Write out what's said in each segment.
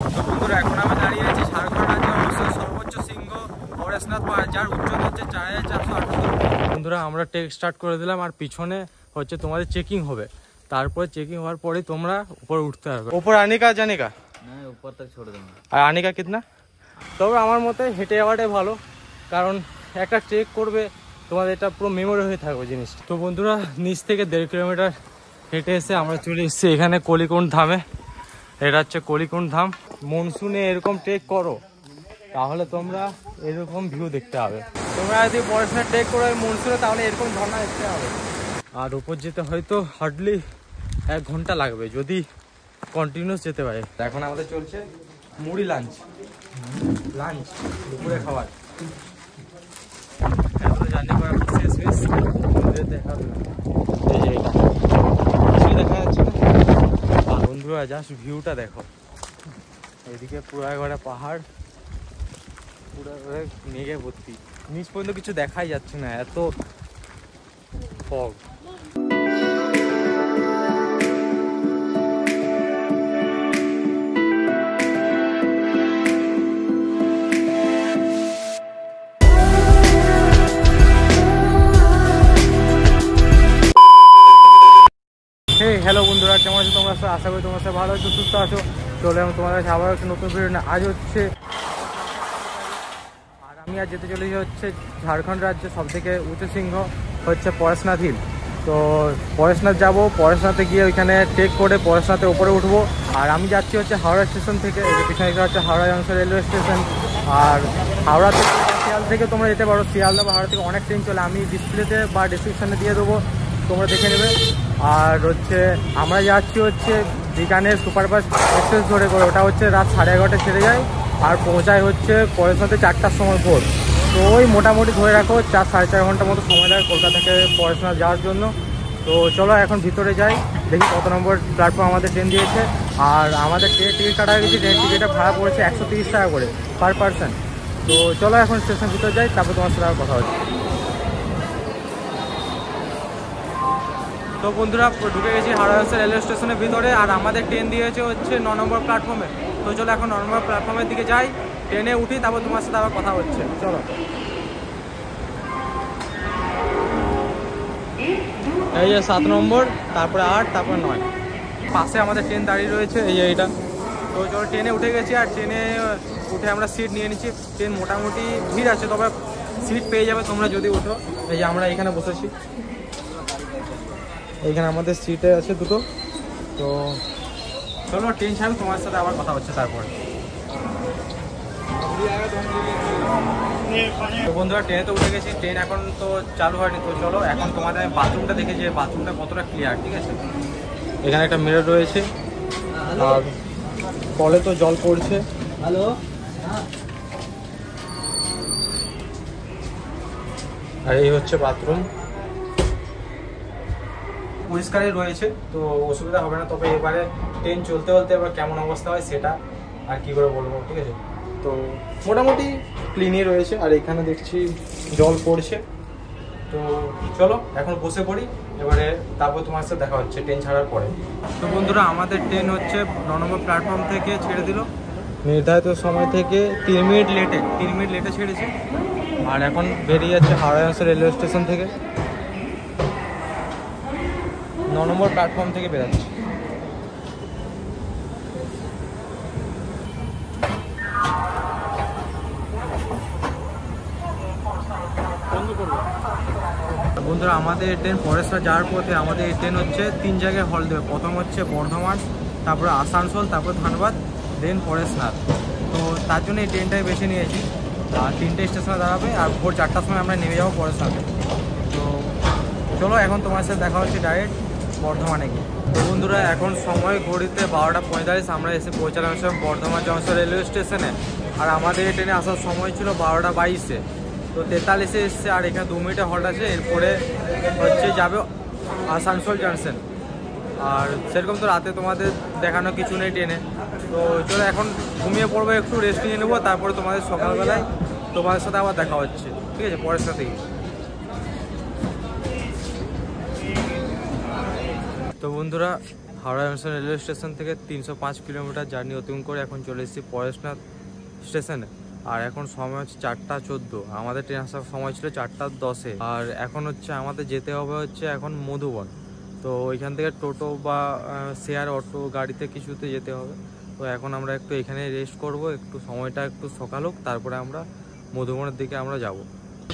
তো বন্ধুরা এখন আমি দাঁড়িয়ে আছি ঝাড়খণ্ড রাজ্যের অবস্থিত সর্বোচ্চ শৃঙ্গ পরেশনাথ পাহাড়, যার উচ্চতা হচ্ছে 4458। বন্ধুরা আমরা ট্রেক স্টার্ট করে দিলাম, আর পিছনে হচ্ছে তোমাদের চেকিং হবে। তারপরে চেকিং হওয়ার পরে তোমরা উপরে উঠতে পারবে। উপর আনে কা জানে কা না, উপর তক ছোড় দেবো। আর আনে কা কিতনা? তবে আমার মতে হেঁটে যাওয়াটাই ভালো, কারণ একটা ট্রেক করবে তোমাদের এটা পুরো মেমোরি হয়ে থাকবে জিনিসটা। তো বন্ধুরা নিচ থেকে 1.5 কিলোমিটার হেঁটে এসে আমরা চলে এসেছি এখানে কলিকুণ্ড ধামে। এটা হচ্ছে কলিকুণ্ড ধাম। মনসুনে এরকম ট্রেক করো তাহলে তোমরা এরকম ভিউ দেখতে হবে। তোমরা যদি পড়াশোনা ট্রেক করো মনসুনে তাহলে এরকম ঝর্ণা দেখতে হবে। আর উপর যেতে হয়তো হার্ডলি 1 ঘন্টা লাগবে যদি কন্টিনিউস যেতে পারে। এখন আমাদের চলছে মুড়ি লাঞ্চ দুপুরে খাবার। জার্নি করার শেষ দেখা দেখা যাচ্ছে না বন্ধুরা, জাস্ট ভিউটা দেখো। এদিকে পুরো একবারে পাহাড়, পুরো মেঘে ভর্তি, নিচ পর্যন্ত কিছু দেখাই যাচ্ছে না, এত ফগ। হ্যালো বন্ধুরা, কেমন আছো তোমরা? আশা করি তোমরা সব ভালো আছো, সুস্থ আছো। চলে আমি তোমাদের কাছে আবার একটা নতুন ভিডিও না। আজ হচ্ছে আর আমি আজ যেতে চলেছি হচ্ছে ঝাড়খণ্ড রাজ্যের সবথেকে উঁচু শৃঙ্গ হচ্ছে পরেশনাথ হিল। তো পরেশনাথ যাবো, পরেশনাথে গিয়ে ওইখানে ট্রেক করে পরেশনাথের উপরে উঠবো। আর আমি যাচ্ছি হচ্ছে হাওড়া স্টেশন থেকে, এই যে পিছনে হচ্ছে হাওড়া জংশন রেলওয়ে স্টেশন। আর হাওড়া থেকে শিয়াল থেকে তোমরা যেতে পারো, শিয়ালদা বা হাওড়া থেকে অনেক ট্রেন চলে, আমি ডিসপ্লেতে বা ডিসক্রিপশানে দিয়ে দেবো, তোমরা দেখে নেবে। আর হচ্ছে আমরা যাচ্ছি হচ্ছে বিকানের সুপারফাস্ট এক্সপ্রেস ধরে করে, ওটা হচ্ছে রাত 11:30 ছেড়ে যায় আর পৌঁছায় হচ্ছে পরেশনাথে 4টার সময় ভোর। তো ওই মোটামুটি ধরে রাখো 4-4.5 ঘন্টার মতো সময় লাগে কলকাতা থেকে পরেশনাথ যাওয়ার জন্য। তো চলো এখন ভিতরে যাই, দেখি কত নম্বর প্ল্যাটফর্ম আমাদের ট্রেন দিয়েছে। আর আমাদের ট্রেন টিকিট কাটা হয়ে গেছে, ট্রেন টিকিটটা ভাড়া পড়েছে 130 টাকা করে পার পারসন। তো চলো এখন স্টেশন ভিতরে যাই, তারপর তোমার সাথে কথা হচ্ছে। তো বন্ধুরা ঢুকে গেছি হাওড়া রেলওয়ে স্টেশনের ভিতরে, আর আমাদের ট্রেন দিয়েছে হচ্ছে 9 নম্বর প্ল্যাটফর্মে। তো চলো এখন 9 নম্বর প্ল্যাটফর্মের দিকে যাই, ট্রেনে উঠি, তারপর তোমার সাথে আবার কথা হচ্ছে। চলো, এই যে 7 নম্বর, তারপরে 8, তারপরে 9, পাশে আমাদের ট্রেন দাঁড়িয়ে রয়েছে, এই যে এইটা। তো চলো ট্রেনে উঠে গেছি, আর ট্রেনে উঠে আমরা সিট নিয়ে নিচ্ছি। ট্রেন মোটামুটি ভিড় আছে, তবে সিট পেয়ে যাবে তোমরা যদি উঠো। এই যে আমরা এখানে বসেছি, এইখানে আমাদের সিটে আছে দুটো। তো চলো ট্রেন ছাড়বে, তোমার সাথে আবার কথা হচ্ছে তারপরে। তো বন্ধুরা ট্রেনে তো উঠে গেছি, ট্রেন এখন তো চালু হয়নি। তো চলো এখন তোমাদের আমি বাথরুমটা দেখে যে বাথরুমটা কতটা ক্লিয়ার, ঠিক আছে। এখানে একটা মিরর রয়েছে, আর কলে তো জল পড়ছে। হ্যালো, আর এই হচ্ছে বাথরুম, পরিষ্কারই রয়েছে, তো অসুবিধা হবে না। তবে এবারে ট্রেন চলতে চলতে এবার কেমন অবস্থা হয় সেটা আর কি করে বলবো, ঠিক আছে। তো মোটামুটি ক্লিনই রয়েছে, আর এখানে দেখছি জল পড়ছে। তো চলো এখন বসে পড়ি, এবারে তারপর তোমার সাথে দেখা হচ্ছে ট্রেন ছাড়ার পরে। তো বন্ধুরা আমাদের ট্রেন হচ্ছে 9 নম্বর প্ল্যাটফর্ম থেকে ছেড়ে দিল, নির্ধারিত সময় থেকে 3 মিনিট লেটে ছেড়েছে। আর এখন বেরিয়ে যাচ্ছে হাওড়া জংশন রেলওয়ে স্টেশন থেকে, 9 নম্বর প্ল্যাটফর্ম থেকে বেরোচ্ছে। বন্ধুরা আমাদের ট্রেন পরেশনাথ যাওয়ার পথে আমাদের এই ট্রেন হচ্ছে 3 জায়গায় হল দেবে। প্রথম হচ্ছে বর্ধমান, তারপরে আসানসোল, তারপর ধানবাদ, দেন পরেশনাথ। তো তার জন্য এই ট্রেনটাই বেছে নিয়েছি। আর 3টে স্টেশনে দাঁড়াবে, আর ভোর 4টার সময় আমরা নেমে যাবো পরেশনাথে। তো চলো এখন তোমার সাথে দেখা হচ্ছে ডাইরেক্ট বর্ধমানে গিয়ে। তো বন্ধুরা এখন সময় ঘড়িতে 12:45, আমরা এসে পৌঁছালাম বর্ধমান জংশন রেলওয়ে স্টেশনে। আর আমাদের এই ট্রেনে আসার সময় ছিল 12:22-এ, তো 43-এ এসছে। আর এখানে 2 মিনিটের হল্ট আছে, এরপরে হচ্ছে যাবে আসানসোল জাংশন। আর সেরকম তো রাতে তোমাদের দেখানো কিছু নেই ট্রেনে। তো চলো এখন ঘুমিয়ে পড়বো, একটু রেস্ট নিয়ে নেবো, তারপরে তোমাদের সকালবেলায় তোমাদের সাথে আবার দেখা হচ্ছে, ঠিক আছে, পরের সাথেই। তো বন্ধুরা হাওড়া জংশন রেলওয়ে স্টেশন থেকে 305 কিলোমিটার জার্নি অতিক্রম করে এখন চলে এসেছি পরেশনাথ স্টেশনে। আর এখন সময় হচ্ছে 4:14। আমাদের ট্রেন আসার সময় ছিল 4:10-এ। আর এখন হচ্ছে আমাদের যেতে হবে হচ্ছে এখন মধুবন। তো ওইখান থেকে টোটো বা শেয়ার অটো গাড়িতে কিছুতে যেতে হবে। তো এখন আমরা একটু এখানে রেস্ট করব, একটু সময়টা একটু সকাল হোক, তারপরে আমরা মধুবনের দিকে আমরা যাব।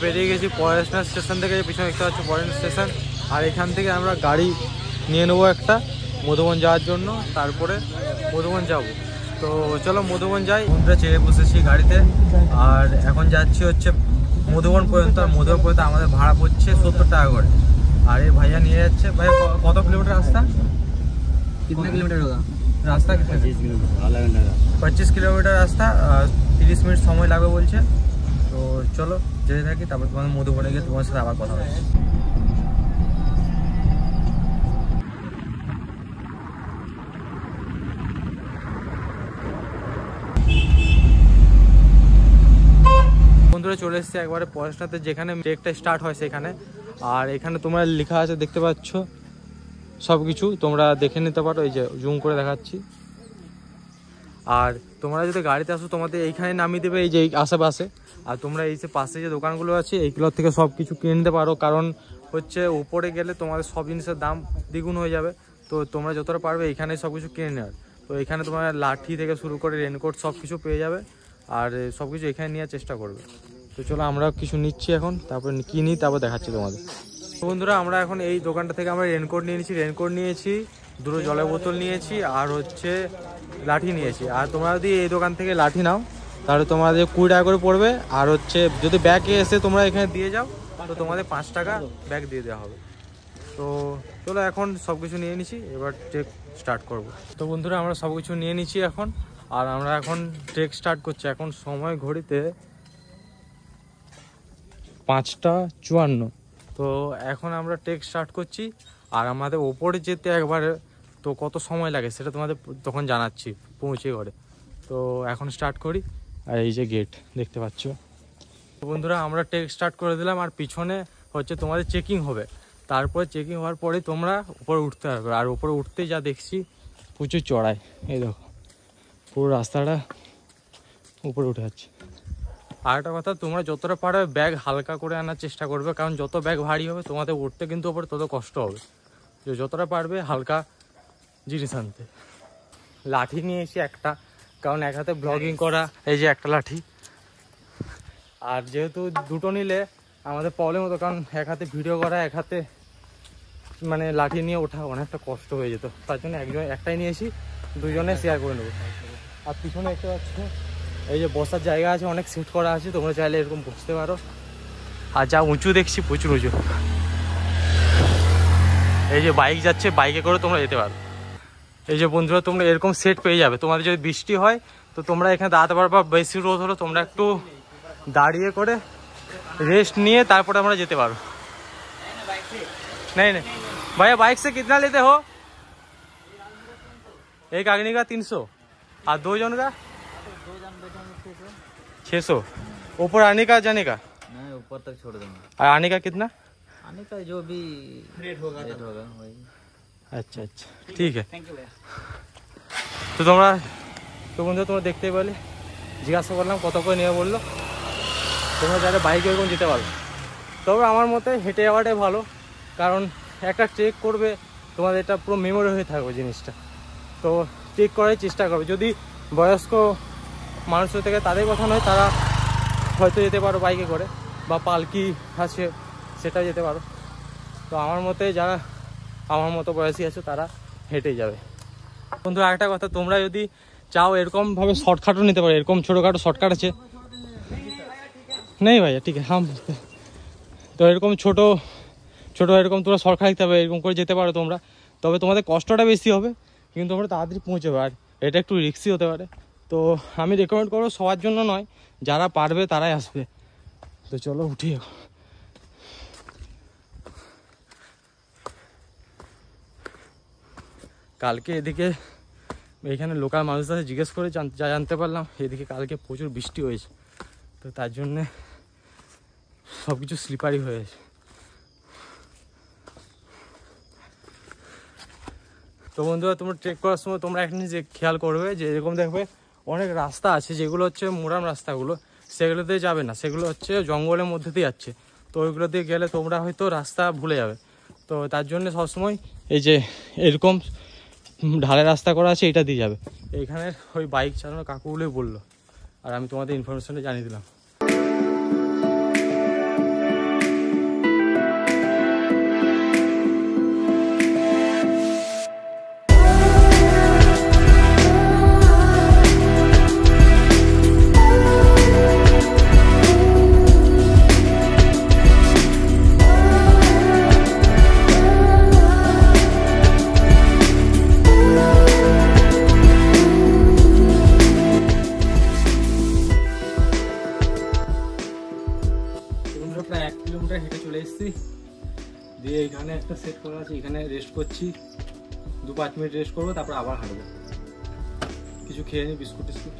বেরিয়ে গেছি পরেশনাথ স্টেশন থেকে, পিছনে দেখতে পাচ্ছি পরেশনাথ স্টেশন। আর এখান থেকে আমরা গাড়ি নিয়ে নেবো একটা মধুবন যাওয়ার জন্য, তারপরে মধুবন যাব। তো চলো মধুবন যাই। আমরা চেয়ে বসেছি গাড়িতে আর এখন যাচ্ছি হচ্ছে মধুবন পর্যন্ত। আর মধুবন পর্যন্ত আমাদের ভাড়া পড়ছে 70 টাকা করে। আর এই ভাইয়া নিয়ে যাচ্ছে। ভাই কত কিলোমিটার রাস্তা? कितना किलोमीटर होगा? রাস্তা 25 কিলোমিটার রাস্তা, 30 মিনিট সময় লাগবে বলছে। তো চলো যেতে থাকি, তারপর তোমাদের মধুবনে গিয়ে তোমার সাথে আবার কথা হচ্ছে। বন্ধুরা চলে এসেছে একবারে পরেশনাথে, যেখানে ট্রেকটা স্টার্ট হয় সেখানে। আর এখানে তোমরা লেখা আছে দেখতে পাচ্ছ, সব কিছু তোমরা দেখে নিতে পারো। এই যে জুম করে দেখাচ্ছি। আর তোমরা যদি গাড়িতে আসো তোমাদের এইখানে নামিয়ে দেবে, এই যে আশেপাশে। আর তোমরা এই যে পাশে যে দোকানগুলো আছে এইগুলোর থেকে সব কিছু কিনে নিতে পারো, কারণ হচ্ছে উপরে গেলে তোমাদের সব জিনিসের দাম দ্বিগুণ হয়ে যাবে। তো তোমরা যতটা পারবে এইখানে সব কিছু কিনে নেওয়ার। তো এখানে তোমার লাঠি থেকে শুরু করে রেনকোট সব কিছু পেয়ে যাবে। আর সব কিছু এখানে নেওয়ার চেষ্টা করবে। তো চলো আমরা কিছু নিচ্ছি এখন, তারপর কিনি, তারপর দেখাচ্ছি তোমাদের। তো বন্ধুরা আমরা এখন এই দোকানটা থেকে আমরা রেনকোট নিয়েছি, দুটো জলের বোতল নিয়েছি, আর হচ্ছে লাঠি নিয়েছি। আর তোমরা যদি এই দোকান থেকে লাঠি নাও তাহলে তোমাদের 20 টাকা করে পড়বে। আর হচ্ছে যদি ব্যাগে এসে তোমরা এখানে দিয়ে যাও তো তোমাদের 5 টাকা ব্যাগ দিয়ে দেওয়া হবে। তো চলো এখন সব কিছু নিয়ে নিচ্ছি, এবার ট্রেক স্টার্ট করব। তো বন্ধুরা আমরা সব কিছু নিয়ে নিচ্ছি এখন, আর আমরা এখন ট্রেক স্টার্ট করছি। এখন সময় ঘড়িতে 5:54। তো এখন আমরা ট্রেক স্টার্ট করছি। আর আমাদের ওপরে যেতে একবারে তো কত সময় লাগে সেটা তোমাদের তখন জানাচ্ছি পৌঁছে ঘরে। তো এখন স্টার্ট করি। আর এই যে গেট দেখতে পাচ্ছ। তো বন্ধুরা আমরা ট্রেক স্টার্ট করে দিলাম। আর পিছনে হচ্ছে তোমাদের চেকিং হবে, তারপরে চেকিং হওয়ার পরে তোমরা উপরে উঠতে পারবে। আর উপরে উঠতেই যা দেখছি প্রচুর চড়াই, এই দেখো পুরো রাস্তাটা উপরে উঠে যাচ্ছে। আর একটা কথা, তোমরা যতটা পারবে ব্যাগ হালকা করে আনার চেষ্টা করবে, কারণ যত ব্যাগ ভারী হবে তোমাদের উঠতে কিন্তু ওপরে তত কষ্ট হবে। যতটা পারবে হালকা জিনিস আনতে। লাঠি নিয়েছি একটা, কারণ এক হাতে ব্লগিং করা, এই যে একটা লাঠি। আর যেহেতু দুটো নিলে আমাদের প্রবলেম হতো, কারণ এক হাতে ভিডিও করা, এক হাতে মানে লাঠি নিয়ে ওঠা অনেকটা কষ্ট হয়ে যেত। তার জন্য একটাই নিয়েছি, দুজনে শেয়ার করে নেবো। আর পিছনে দেখতে পাচ্ছ এই যে বসার জায়গা আছে, অনেক সিট করা আছে, তোমরা চাইলে এরকম বসতে পারো। আর যা উঁচু দেখছি প্রচুর উঁচু। এই যে বাইক যাচ্ছে, বাইকে করে তোমরা যেতে পারো। এই যে বন্ধুরা তোমরা এরকম সেট পেয়ে যাবে। তোমাদের যদি বৃষ্টি হয় তো তোমরা এখানে দাঁড়াতে পারবা, বেশি রোদ হলো তোমরা একটু দাঁড়িয়ে করে रेस्ट নিয়ে তারপরে আমরা যেতে পারো। नहीं नहीं भैया बाइक से कितना लेते हो? एक आदमी का 300 और 2 जन का 600। ऊपर आने का जाने का? नहीं, ऊपर तक छोड़ देंगे। और आने का कितना? आने का जो भी रेट होगा वही। अच्छा अच्छा ठीक है। তো তোমরা তো বন্ধুরা তোমরা দেখতেই পেলে, জিজ্ঞাসা করলাম কত করে নেবে, বললো তোমরা যারা বাইকে এরকম যেতে পারো। তবে আমার মতে হেঁটে যাওয়াটাই ভালো, কারণ একটা ট্রেক করবে তোমাদের এটা পুরো মেমোরি হয়ে থাকবে জিনিসটা। তো ট্রেক করার চেষ্টা করবে। যদি বয়স্ক মানুষ হয়ে থাকে তাদের কথা নয়, তারা হয়তো যেতে পারো বাইকে করে, বা পালকি আছে সেটা যেতে পারো। তো আমার মতে যারা আমার মতো বয়সী আছে তারা হেঁটেই যাবে। বন্ধু আরেকটা কথা, তোমরা যদি চাও এরকমভাবে শর্টকাটও নিতে পারো, এরকম ছোটোখাটো শর্টকাট আছে। নেই ভাইয়া ঠিক আছে হাম। তো এরকম ছোটো ছোটো এরকম তোমরা শর্টকাট নিতে হবে, এরকম করে যেতে পারো তোমরা। তবে তোমাদের কষ্টটা বেশি হবে, কিন্তু তোমরা তাড়াতাড়ি পৌঁছবে। আর এটা একটু রিস্কি হতে পারে। তো আমি রেকমেন্ড করবো সবার জন্য নয়, যারা পারবে তারাই আসবে। তো চলো উঠি। কালকে এদিকে এইখানে লোকাল মানুষদের জিজ্ঞেস করে যা জানতে পারলাম, এদিকে কালকে প্রচুর বৃষ্টি হয়েছে। তো তার জন্যে সব কিছু স্লিপারি হয়েছে। তো বন্ধুরা তোমরা ট্রেক করার সময় তোমরা একটা জিনিস খেয়াল করবে যে এরকম দেখবে অনেক রাস্তা আছে যেগুলো হচ্ছে মোরাম রাস্তাগুলো, সেগুলোতে যাবে না, সেগুলো হচ্ছে জঙ্গলের মধ্যে দিয়ে যাচ্ছে। তো ওইগুলো দিয়ে গেলে তোমরা হয়তো রাস্তা ভুলে যাবে। তো তার জন্য সবসময় এই যে এরকম ঢালের রাস্তা করা আছে এটা দিয়ে যাবে। এইখানে ওই বাইক চালানো কাকুগুলোই বললো, আর আমি তোমাদের ইনফরমেশনটা জানিয়ে দিলাম। প্রায় 1 কিলোমিটার হেঁটে চলে এসেছি, দিয়ে এখানে একটা সেট করা আছে, এখানে রেস্ট করছি, 2-5 মিনিট রেস্ট করবো, তারপর আবার হাঁটবো। কিছু খেয়ে নিই, বিস্কুট টিস্কুট।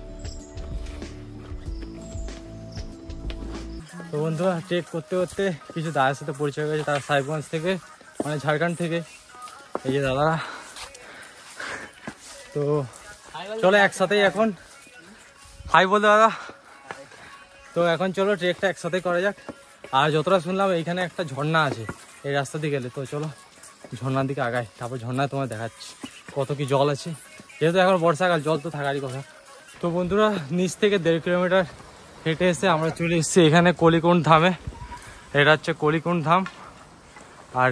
তো বন্ধুরা ট্রেক করতে করতে কিছু দাদার সাথে পরিচয় হয়েছে, তারা সাহেবগঞ্জ থেকে, মানে ঝাড়খণ্ড থেকে, এই যে দাদারা। তো চলো একসাথেই এখন হাই বলতে দাদা। তো এখন চলো ট্রেকটা একসাথে করা যাক। আর যতটা শুনলাম এইখানে একটা ঝর্ণা আছে এই রাস্তা দিয়ে গেলে, তো চলো ঝর্ণার দিকে আগাই, তারপর ঝর্ণায় তোমার দেখাচ্ছি কত কি জল আছে, যেহেতু এখন বর্ষাকাল জল তো থাকারই কথা। তো বন্ধুরা নিচ থেকে 1.5 কিলোমিটার হেঁটে এসে আমরা চলে এসেছি এখানে কলিকুণ্ড ধামে। এটা হচ্ছে কলিকুণ্ড ধাম, আর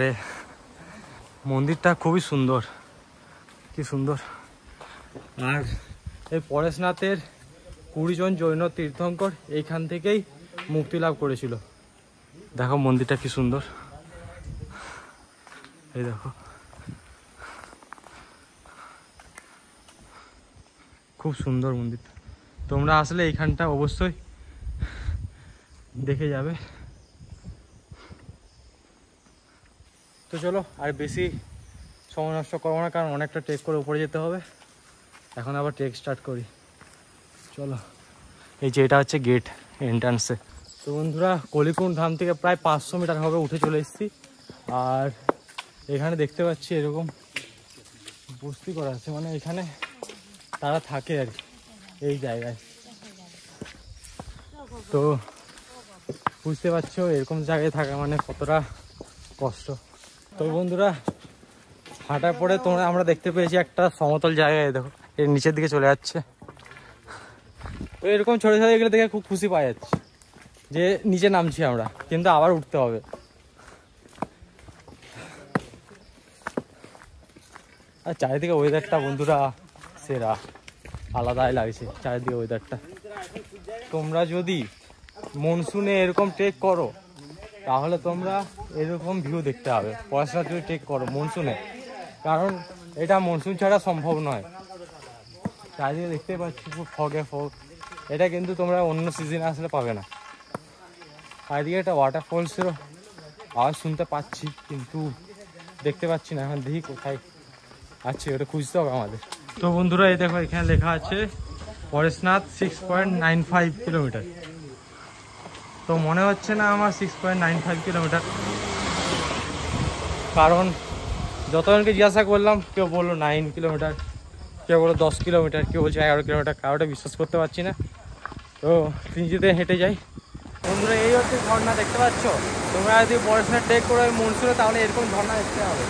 মন্দিরটা খুবই সুন্দর, কি সুন্দর। আর এই পরেশনাথের 20 জন জৈন তীর্থঙ্কর এইখান থেকেই মুক্তি লাভ করেছিল। দেখো মন্দিরটা কি সুন্দর, এই দেখো খুব সুন্দর মন্দিরটা। তোমরা আসলে এইখানটা অবশ্যই দেখে যাবে। তো চলো আর বেশি সময় নষ্ট করবো না, কারণ অনেকটা ট্রেক করে উপরে যেতে হবে। এখন আবার ট্রেক স্টার্ট করি, চলো। এই যে এটা হচ্ছে গেট এন্ট্রান্সে। তো বন্ধুরা কলিকুণ্ড ধাম থেকে প্রায় 500 মিটার হবে উঠে চলে এসেছি। আর এখানে দেখতে পাচ্ছি এরকম বস্তি করা আছে, মানে এখানে তারা থাকে আর কি এই জায়গায়। তো বুঝতে পারছো এরকম জায়গায় থাকা মানে কতটা কষ্ট। তো বন্ধুরা হাঁটার পরে আমরা দেখতে পেয়েছি একটা সমতল জায়গায়, দেখো এর নিচের দিকে চলে যাচ্ছে। তো এরকম ছোটো ছোটো এগুলো দেখে খুব খুশি পাওয়া যাচ্ছে যে নিচে নামছি আমরা, কিন্তু আবার উঠতে হবে। আর চারিদিকে ওয়েদারটা বন্ধুরা সেরা, আলাদাই লাগছে চারিদিকে ওয়েদারটা। তোমরা যদি মনসুনে এরকম ট্রেক করো তাহলে তোমরা এরকম ভিউ দেখতে হবে। পড়াশোনা যদি ট্রেক করো মনসুনে, কারণ এটা মনসুন ছাড়া সম্ভব নয়। চারিদিকে দেখতে পাচ্ছি খুব ফগে ফগ, এটা কিন্তু তোমরা অন্য সিজনে আসলে পাবে না। চারিদিকে একটা ওয়াটারফলসেরও আওয়াজ শুনতে পাচ্ছি, কিন্তু দেখতে পাচ্ছি না। এখন দেখি কোথায় আছে, ওটা খুঁজতে হবে আমাদের। তো বন্ধুরা এই দেখো এখানে লেখা আছে পরেশনাথ 6.95 কিলোমিটার। তো মনে হচ্ছে না আমার 6.95 কিলোমিটার, কারণ যতজনকে জিজ্ঞাসা করলাম কেউ বললো 9 কিলোমিটার, কেউ বললো 10 কিলোমিটার, কেউ বলছে 11 কিলোমিটার, কারোটা বিশ্বাস করতে পারছি না। তো নিজেতে হেঁটে যাই। বন্ধুরা এই হচ্ছে ঝর্ণা, দেখতে পাচ্ছ। তোমরা যদি পড়াশোনা ট্রেক করে মনসুনে তাহলে এরকম ঝর্ণা দেখতে হবে।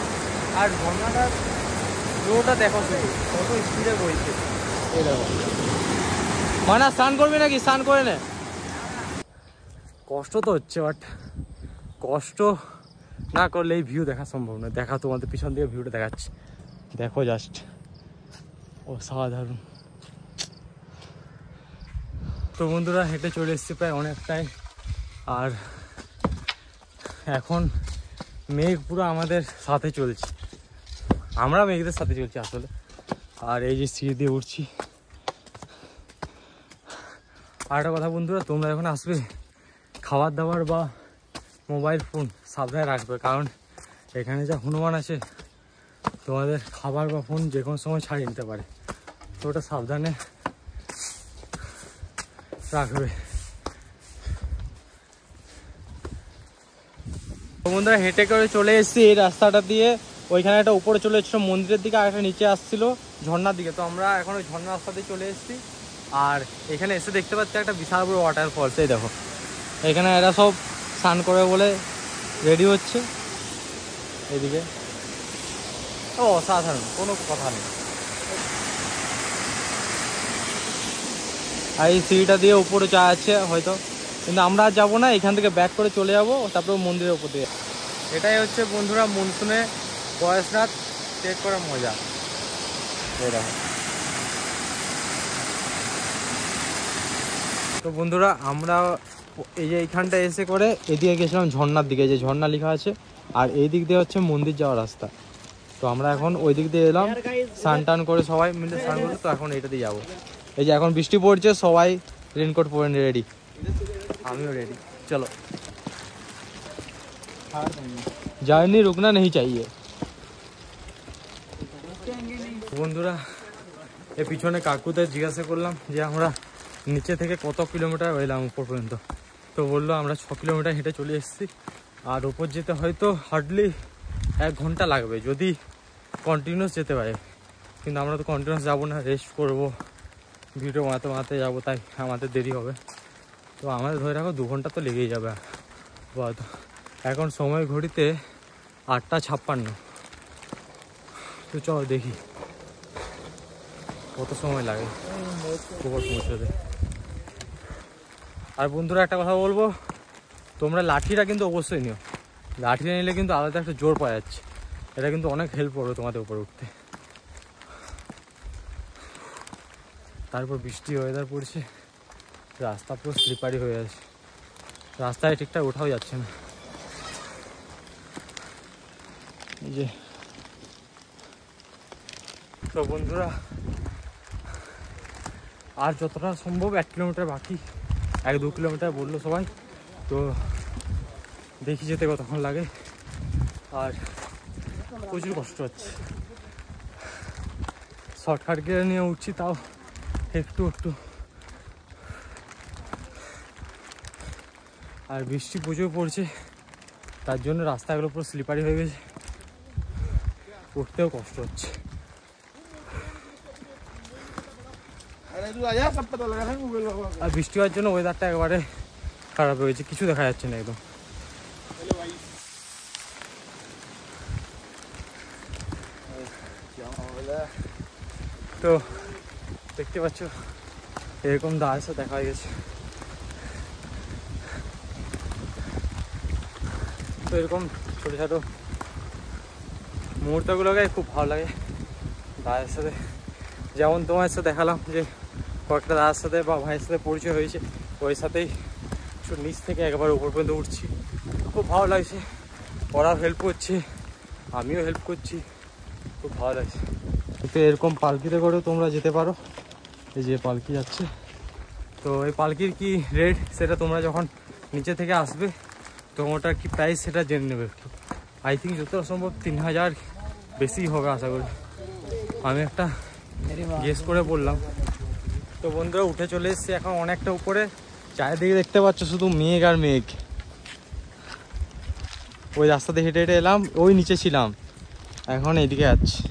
আর ঝর্ণাটার ফ্লোটা দেখো কত স্পিডে বইছে, এই দেখো। মানে স্নান করবি নাকি? স্নান করে নে। কষ্ট তো হচ্ছে, বাট কষ্ট না করলে এই ভিউ দেখা সম্ভব নয়। দেখা তোমাদের পিছন দিয়ে ভিউটা দেখাচ্ছি, দেখো জাস্ট অসাধারণ। তো বন্ধুরা হেঁটে চলে এসেছি প্রায় অনেকটাই, আর এখন মেঘ পুরো আমাদের সাথে চলছে, আমরা মেঘদের সাথে চলছি আসলে। আর এই যে সিঁড়ি দিয়ে উঠছি। আর একটা কথা বন্ধুরা, তোমরা যখন আসবে খাবার দাবার বা মোবাইল ফোন সাবধানে রাখবে, কারণ এখানে যা হনুমান আছে তোমাদের খাবার বা ফোন যে কোনো সময় ছাড়িয়ে নিতে পারে। তো ওটা সাবধানে রাখবে। বন্ধুরা হেঁটে করে চলে এসেছি এই রাস্তাটা দিয়ে ওইখানে একটা উপরে চলে এসেছিলো মন্দিরের দিকে, আর একটা নিচে আসছিল ঝর্নার দিকে। তো আমরা এখন ওই ঝর্নার রাস্তাতে চলে এসেছি। আর এখানে এসে দেখতে পাচ্ছি একটা বিশাল বড় ওয়াটারফলস। এই দেখো এখানে এরা সব স্নান করে বলে রেডি হচ্ছে এদিকে। ও অসাধারণ, কোনো কথা নেই। আর এই সিঁড়িটা দিয়ে উপরে চা আছে হয়তো, কিন্তু আমরা আর যাবো না, এখান থেকে ব্যাক করে চলে যাবো, তারপরে মন্দিরের উপর দিয়ে। এটাই হচ্ছে বন্ধুরা মনসুনে পরেশনাথ ট্রেক করার মজা। তো বন্ধুরা আমরা এই যে এইখানটা এসে করে এদিকে গেছিলাম ঝর্নার দিকে, যে ঝর্ণা লেখা আছে, আর এই দিক দিয়ে হচ্ছে মন্দির যাওয়ার রাস্তা। তো আমরা এখন ওই দিক দিয়ে এলাম, স্নান টান করে সবাই মিলে স্নান করে। তো এখন এইটা দিয়ে যাবো। এই যে এখন বৃষ্টি পড়ছে, সবাই রেনকোট পরে রেডি, আমিও রেডি। চলো, জার্নি রুকনা নেই চাইয়ে। বন্ধুরা এই পিছনে কাকুদের জিজ্ঞাসা করলাম যে আমরা নিচে থেকে কত কিলোমিটার এলাম উপর পর্যন্ত। তো বললো আমরা 6 কিলোমিটার হেঁটে চলে এসেছি, আর উপর যেতে হয়তো হার্ডলি 1 ঘন্টা লাগবে যদি কন্টিনিউস যেতে পারে। কিন্তু আমরা তো কন্টিনিউস যাবো না, রেস্ট করবো, ভিডিও বানাতে যাবো, তাই আমাদের দেরি হবে। তো আমাদের ধরে রাখো 2 ঘন্টা তো লেগেই যাবে। এখন সময় ঘড়িতে 8:56। তো চলো দেখি কত সময় লাগে উপর পৌঁছতে। আর বন্ধুরা একটা কথা বলবো, তোমরা লাঠিটা কিন্তু অবশ্যই নিও। লাঠিটা নিলে কিন্তু আলাদা একটা জোর পাওয়া যাচ্ছে, এটা কিন্তু অনেক হেল্প করবে তোমাদের উপরে উঠতে। তারপর বৃষ্টি ওয়েদার পড়ছে, রাস্তা পুরো স্লিপারি হয়ে আছে, রাস্তায় ঠিকঠাক ওঠাও যাচ্ছে না। এই যে তো বন্ধুরা আর যতটা সম্ভব 1 কিলোমিটার বাকি, 1-2 কিলোমিটার বললো সবাই। তো দেখি যেতে কতক্ষণ লাগে। আর প্রচুর কষ্ট হচ্ছে, শর্টকাট গিয়ে নিয়ে উঠছি, তাও একটু। আর বৃষ্টি প্রচুর পড়ছে, তার জন্য রাস্তাগুলো পুরো স্লিপারি হয়ে গেছে, উঠতেও কষ্ট হচ্ছে। আর বৃষ্টি হওয়ার জন্য ওয়েদারটা একেবারে খারাপ হয়ে গেছে, কিছু দেখা যাচ্ছে না একদম। তো দেখতে পাচ্ছ এরকম দাঁড় দেখা হয়ে গেছে। তো এরকম ছোটো ছোটো মুহূর্তগুলোকে খুব ভালো লাগে দাদার সাথে। যেমন তোমার সাথে দেখালাম যে কয়েকটা দাদার সাথে বা ভাইয়ের সাথে পরিচয় হয়েছে, ওই সাথেই নিচ থেকে একবার উপর পর্যন্ত উঠছি, খুব ভালো লাগছে। ওরাও হেল্প করছে, আমিও হেল্প করছি, খুব ভালো লাগছে। তো এরকম পালকিতে করেও তোমরা যেতে পারো। এই যে পালকি যাচ্ছে, তো এই পালকির কি রেট সেটা তোমরা যখন নিচে থেকে আসবে তো ওটার কি প্রাইস সেটা জেনে নেবে একটু। আই থিঙ্ক যতটা সম্ভব 3000 বেশি হবে আশা করি, আমি একটা গেস করে বললাম। তো বন্ধুরা উঠে চলে এসেছি এখন অনেকটা উপরে, চারিদিকে দেখতে পাচ্ছ শুধু মেঘ আর মেঘ। ওই রাস্তাতে হেঁটে হেঁটে এলাম, ওই নিচে ছিলাম, এখন এইদিকে যাচ্ছি,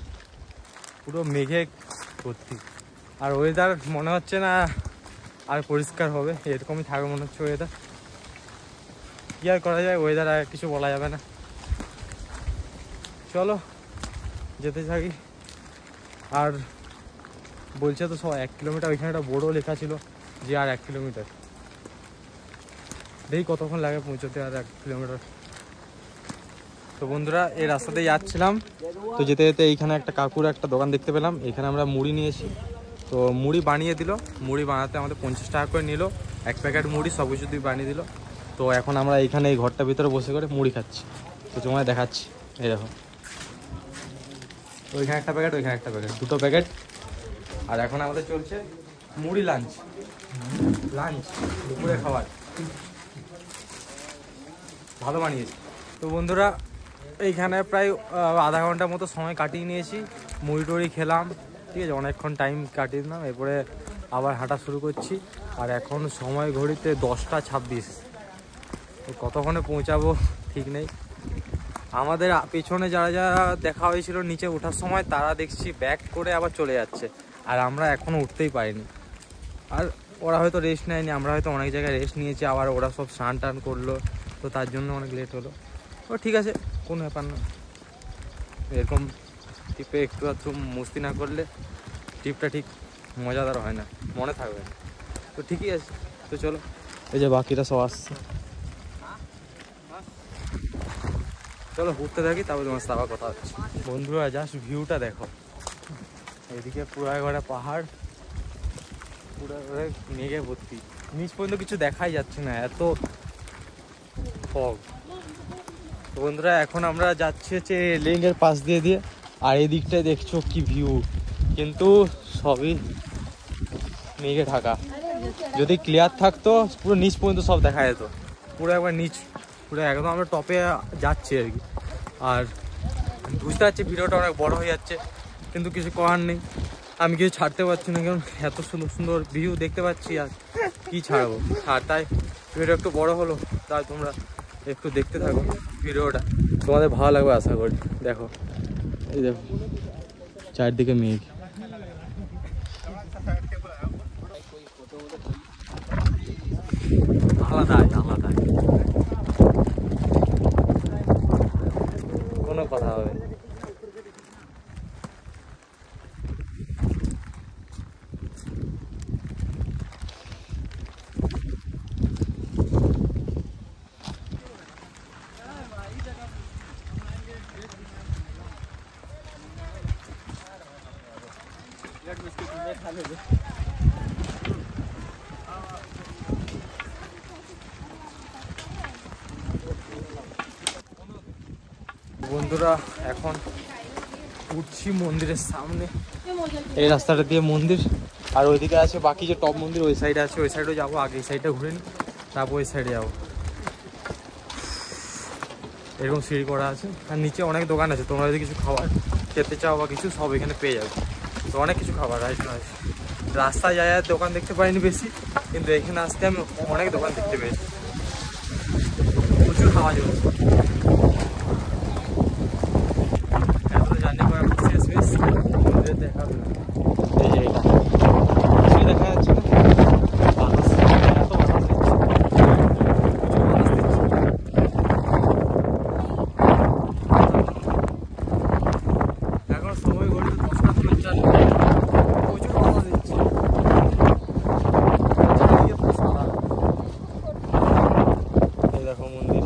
পুরো মেঘে ভর্তি। আর ওয়েদার মনে হচ্ছে না আর পরিষ্কার হবে, এরকমই থাকবে মনে হচ্ছে ওয়েদার। কি আর করা যায়, ওয়েদার আর কিছু বলা যাবে না। চলো যেতে থাকি। আর বলছে তো 1 কিলোমিটার, ওইখানে একটা বোর্ডও লেখা ছিল যে আর 1 কিলোমিটার। দেখি কতক্ষণ লাগে পৌঁছতে আর 1 কিলোমিটার। তো বন্ধুরা এই রাস্তাতেই যাচ্ছিলাম, তো যেতে যেতে এইখানে একটা কাকুর একটা দোকান দেখতে পেলাম, এখানে আমরা মুড়ি নিয়েছি। তো মুড়ি বানিয়ে দিল, মুড়ি বানাতে আমাদের 50 টাকা করে নিল, 1 প্যাকেট মুড়ি সব কিছু দিয়ে বানিয়ে দিল। তো এখন আমরা এইখানে এই ঘরটার ভিতরে বসে করে মুড়ি খাচ্ছি। তো তোমায় দেখাচ্ছি, এই দেখো ওইখানে একটা প্যাকেট, ওইখানে একটা প্যাকেট, 2টো প্যাকেট। আর এখন আমাদের চলছে মুড়ি লাঞ্চ, দুপুরে খাবার ভালো বানিয়েছি। তো বন্ধুরা এইখানে প্রায় আধা ঘন্টার মতো সময় কাটিয়ে নিয়েছি, মুড়ি টুড়ি খেলাম, ঠিক আছে, অনেকক্ষণ টাইম কাটিয়ে দিলাম। এরপরে আবার হাঁটা শুরু করছি। আর এখন সময় ঘড়িতে 10টা 26, তো কতক্ষণে পৌঁছাবো ঠিক নেই। আমাদের পিছনে যারা যারা দেখা হয়েছিল নিচে ওঠার সময় তারা দেখছি ব্যাক করে আবার চলে যাচ্ছে, আর আমরা এখনও উঠতেই পারিনি। আর ওরা হয়তো রেস্ট নেয়নি, আমরা হয়তো অনেক জায়গায় রেস্ট নিয়েছি, আবার ওরা সব স্নান টান করলো, তো তার জন্য অনেক লেট হলো। ও ঠিক আছে, কোনো ব্যাপার না। এরকম ট্রিপে একটু একটু মস্তি না করলে ট্রিপটা ঠিক মজাদার হয় না, মনে থাকবে না। তো ঠিকই আছে, তো চলো, এই যে বাকিরা সব আসছে, চলো ঘুরতে থাকি, তারপর তোমার সাথে আবার কথা হচ্ছে। বন্ধুরা জাস্ট ভিউটা দেখো, এদিকে পুরো একবারে পাহাড়, পুরো মেঘে ভর্তি, নিচ পর্যন্ত কিছু দেখাই যাচ্ছে না, এত ফগ। তো বন্ধুরা এখন আমরা যাচ্ছি হচ্ছে লেকের পাশ দিয়ে দিয়ে, আর এই দিকটায় দেখছো কি ভিউ, কিন্তু সবই মেঘে ঢাকা। যদি ক্লিয়ার থাকতো পুরো নিচ পর্যন্ত সব দেখা যেত, পুরো একবার নিচ, পুরো একদম আমরা টপে যাচ্ছি আর কি। আর বুঝতে পারছি ভিডিওটা অনেক বড় হয়ে যাচ্ছে, কিন্তু কিছু করার নেই, আমি কিছু ছাড়তে পারছি না, কারণ এত সুন্দর সুন্দর ভিউ দেখতে পাচ্ছি আর কি ছাড়বো। আর তাই ভিডিও একটু বড় হলো, তাই তোমরা একটু দেখতে থাকো ভিডিওটা, তোমাদের ভালো লাগবে আশা করি। দেখো এই দেখো চারদিকে মেঘ, আলাদাই আলাদাই, কোনো কথা হবে। বন্ধুরা এখন উঠছি মন্দিরের সামনে, এই রাস্তাটা দিয়ে মন্দির, আর ওইদিকে আছে বাকি যে টপ মন্দির, ওই সাইডে আছে, ওই সাইডেও যাবো, আগে এই সাইডটা ঘুরে নিই, তারপর ওই সাইডে যাবো। এরকম সিঁড়ি করা আছে, আর নিচে অনেক দোকান আছে, তোমরা যদি কিছু খাবার খেতে চাও বা কিছু সব এখানে পেয়ে যাবে। তো অনেক কিছু খাবার আছে, রাস্তায় যায় দোকান দেখতে পাইনি বেশি, কিন্তু এখানে আসতে আমি অনেক দোকান দেখতে পেয়েছি, প্রচুর খাওয়া যাবে। এত জার্নি করার শেষ বেশ দেখা এই যে এটা কিছুই দেখা যাচ্ছে না, বাতাস এত বাতাস দিচ্ছে, এখন সময় ঘড়িতে 10:55, প্রচুর বাতাস দিচ্ছে, চারিদিকে পুরো সাদা। এই দেখো মন্দির,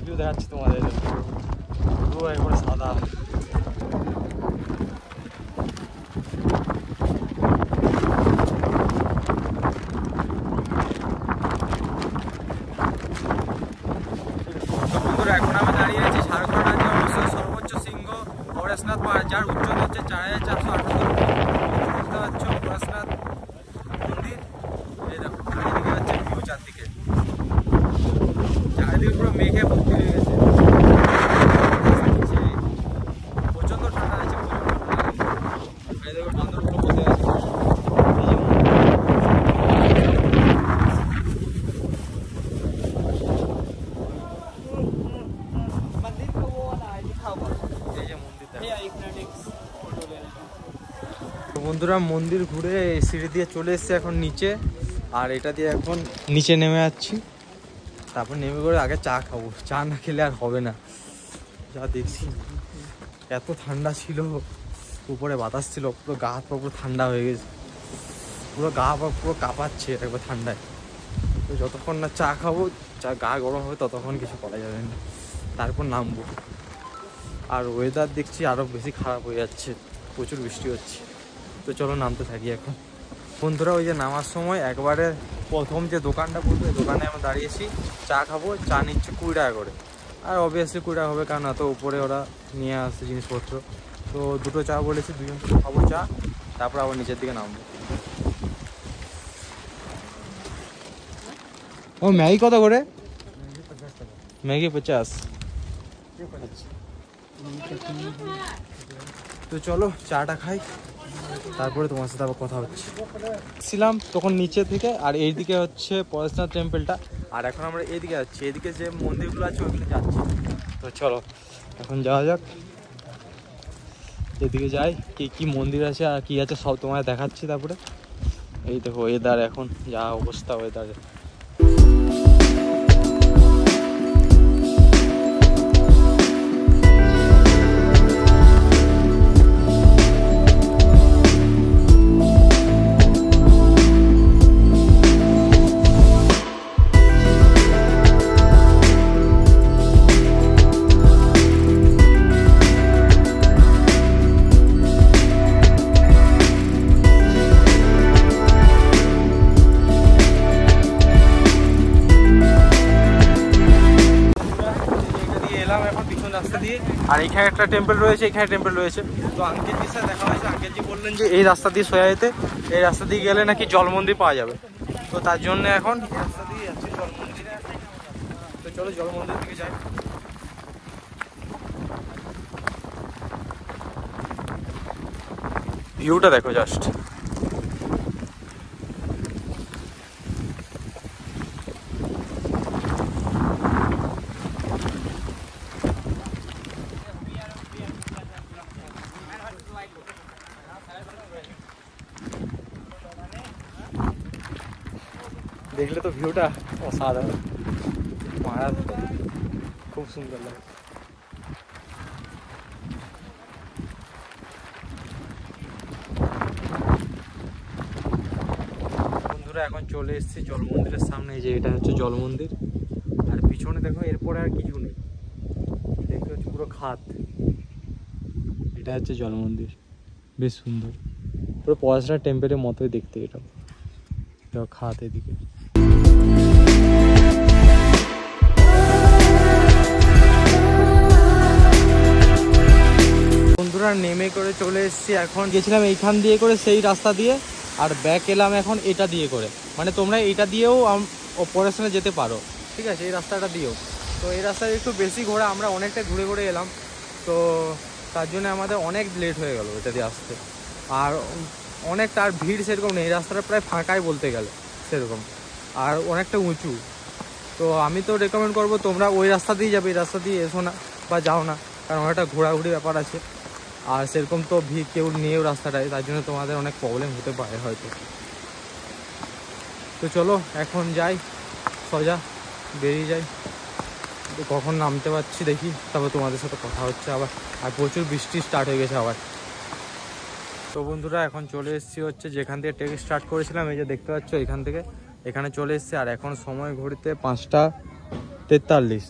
ভিউ দেখাচ্ছি তোমাদের, পুরো একবার সাদা। এখন আমি দাঁড়িয়ে আছি ঝাড়খণ্ড রাজ্যের অবশ্যই সর্বোচ্চ শৃঙ্গ পরেশনাথ পাহাড়, যার উচ্চতা হচ্ছে 4478 বুঝতে পারছো, পরেশনাথ মন্দির। এই দেখো চারিদিকে হচ্ছে ভিউ, চারদিকে চারিদিকে পুরো মেঘে ভর্তি হয়ে গেছে, প্রচন্ড ঠান্ডা আছে, এই দেখো বান্দর পুরো বসে আছে। বন্ধুরা মন্দির ঘুরে সিঁড়ি দিয়ে চলে এসছে এখন নিচে, আর এটা দিয়ে এখন নিচে নেমে যাচ্ছি, তারপর নেমে করে আগে চা খাবো, চা না খেলে আর হবে না। যা দেখছি এত ঠান্ডা ছিল, উপরে বাতাস ছিল, পুরো গা হাত পা পুরো ঠান্ডা হয়ে গেছে, পুরো গা পা পুরো কাঁপাচ্ছে একবার ঠান্ডায়। তো যতক্ষণ না চা খাবো, চা গা গরম হবে, ততক্ষণ কিছু করা যাবে না, তারপর নামবো। আর ওয়েদার দেখছি আরও বেশি খারাপ হয়ে যাচ্ছে, প্রচুর বৃষ্টি হচ্ছে। তো চলো নামতে থাকি এখন। বন্ধুরা ওই যে নামার সময় একবারে প্রথম যে দোকানটা পড়বে দোকানে আমরা দাঁড়িয়েছি, চা খাবো। চা নিচ্ছে 20 টাকা করে, আর অবভিয়াসলি 20 টাকা হবে কারণ এত উপরে ওরা নিয়ে আসছে জিনিসপত্র। তো দুটো চা বলেছি, দুজন খাবো চা, তারপর আবার নিচের দিকে নামবো। ও ম্যাগি কত করে? ম্যাগি 50। তো চলো চাটা খাই, তারপরে তোমার সাথে আবার কথা হচ্ছে। ছিলাম তখন নিচে থেকে, আর এইদিকে হচ্ছে পরেশনাথ টেম্পলটা, আর এখন আমরা এইদিকে যাচ্ছি, এইদিকে যে মন্দিরগুলো আছে ওইগুলো যাচ্ছি। তো চলো এখন যাওয়া যাক, এদিকে যাই, কি কি মন্দির আছে আর কি আছে সব তোমায় দেখাচ্ছি। তারপরে এই দেখো ওয়েদার, এখন যা অবস্থা ওয়েদারে। আর এখানে একটা টেম্পল রয়েছে, এখানে টেম্পল রয়েছে। তো আঙ্কেলজির সাথে দেখা হয়েছে, আঙ্কেলজি বললেন যে এই রাস্তা দিয়ে সোজা যেতে, এই রাস্তা দিয়ে গেলে নাকি জল মন্দির পাওয়া যাবে। তো তার জন্য এখন এই রাস্তা দিয়ে যাচ্ছি জল মন্দিরে। তো চলো জল মন্দির দিকে যাই। ভিউটা দেখো জাস্ট। দেখলে তো ভিউটা অসাধারণ, মারাত্মক, খুব সুন্দর লাগে। বন্ধুরা এখন চলে এসেছি জল মন্দিরের সামনে, যে এটা হচ্ছে জল মন্দির, আর পিছনে দেখো এরপরে আর কিছু নেই, দেখতে হচ্ছে পুরো খাত। এটা হচ্ছে জল মন্দির, বেশ সুন্দর, পুরো পরেশনাথ টেম্পলের মতোই দেখতে। এটা খাত এদিকে। বন্ধুরা নেমে করে চলে এসেছি, এখন গেছিলাম এইখান দিয়ে করে সেই রাস্তা দিয়ে, আর ব্যাক এলাম এখন এটা দিয়ে করে। মানে তোমরা এটা দিয়েও পরেশনাথ যেতে পারো, ঠিক আছে, এই রাস্তাটা দিয়েও। তো এই রাস্তায় একটু বেশি ঘোরা, আমরা অনেকটা ঘুরে ঘুরে এলাম, তো তার জন্য আমাদের অনেক লেট হয়ে গেল এটা দিয়ে আসতে। আর অনেকটা আর ভিড় সেরকম নেই, এই রাস্তাটা প্রায় ফাঁকাই বলতে গেলে সেরকম, আর অনেকটা উঁচু। তো আমি তো রেকমেন্ড করবো তোমরা ওই রাস্তা দিয়ে যাবে, এই রাস্তা দিয়ে এসো না বা যাও না, কারণ অনেকটা ঘোরাঘুরি ব্যাপার আছে, আর সেরকম তো ভিড় কেউ নেও রাস্তাটায়, তার জন্য তোমাদের অনেক প্রবলেম হতে পারে হয়তো। তো চলো এখন যাই, সোজা বেরিয়ে যাই, কখন নামতে পারছি দেখি, তারপর তোমাদের সাথে কথা হচ্ছে আবার। আর প্রচুর বৃষ্টি স্টার্ট হয়ে গেছে আবার। তো বন্ধুরা এখন চলে এসেছি হচ্ছে যেখান থেকে ট্রেক স্টার্ট করেছিলাম, এই যে দেখতে পাচ্ছ এখান থেকে এখানে চলে এসেছি। আর এখন সময় ঘড়িতে 5টা 43,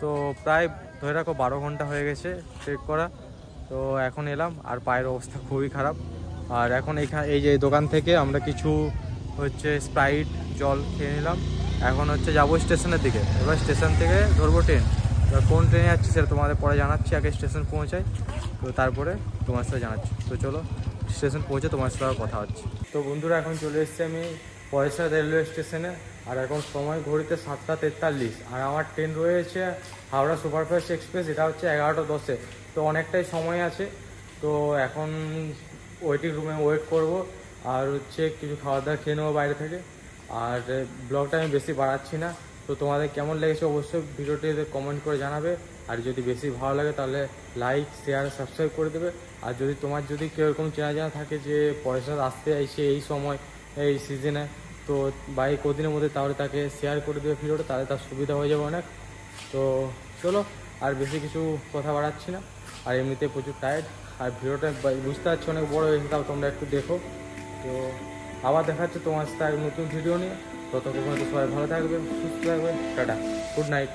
তো প্রায় ধরে রাখো 12 ঘন্টা হয়ে গেছে ট্রেক করা। তো এখন এলাম, আর পায়ের অবস্থা খুবই খারাপ। আর এখন এই যে দোকান থেকে আমরা কিছু হচ্ছে স্প্রাইট জল খেয়ে নিলাম। এখন হচ্ছে যাবো স্টেশনের দিকে, এবার স্টেশন থেকে ধরবো ট্রেন। এবার কোন ট্রেনে যাচ্ছি সেটা তোমাদের পরে জানাচ্ছি, আগে স্টেশন পৌঁছাই, তো তারপরে তোমার সাথে জানাচ্ছি। তো চলো স্টেশন পৌঁছে তোমার সাথে কথা হচ্ছে। তো বন্ধুরা এখন চলে এসেছি আমি পরেশনাথ রেলওয়ে স্টেশনে, আর এখন সময় ঘড়িতে 7টা 43, আর আমার ট্রেন রয়েছে হাওড়া সুপারফাস্ট এক্সপ্রেস, এটা হচ্ছে 11টা 10-এ। তো অনেকটাই সময় আছে, তো এখন ওয়েটিং রুমে ওয়েট করব, আর হচ্ছে কিছু খাওয়া দাওয়া খেয়ে নেবো বাইরে থেকে। আর ব্লগটা আমি বেশি বাড়াচ্ছি না, তো তোমাদের কেমন লেগেছে অবশ্যই ভিডিওটিতে কমেন্ট করে জানাবে। আর যদি বেশি ভালো লাগে তাহলে লাইক শেয়ার সাবস্ক্রাইব করে দেবে। আর যদি তোমার যদি কেউ এরকম চেনা জানা থাকে যে পরেশনাথ আসতে চাইছে এই সময় এই সিজনে, তো বা এই কদিনের মধ্যে, তাহলে তাকে শেয়ার করে দেবে ভিডিওটা, তাহলে তার সুবিধা হয়ে যাবে অনেক। তো চলো আর বেশি কিছু কথা বাড়াচ্ছি না, আর এমনিতে প্রচুর টায়ার্ড, আর ভিডিওটা বুঝতে পারছি অনেক বড় হয়েছে, তাও তোমরা একটু দেখো। তো আবার দেখা হচ্ছে তোমার সাথে নতুন ভিডিও নিয়ে, ততক্ষণ সবাই ভালো থাকবে, সুস্থ থাকবে, টাটা, গুড নাইট।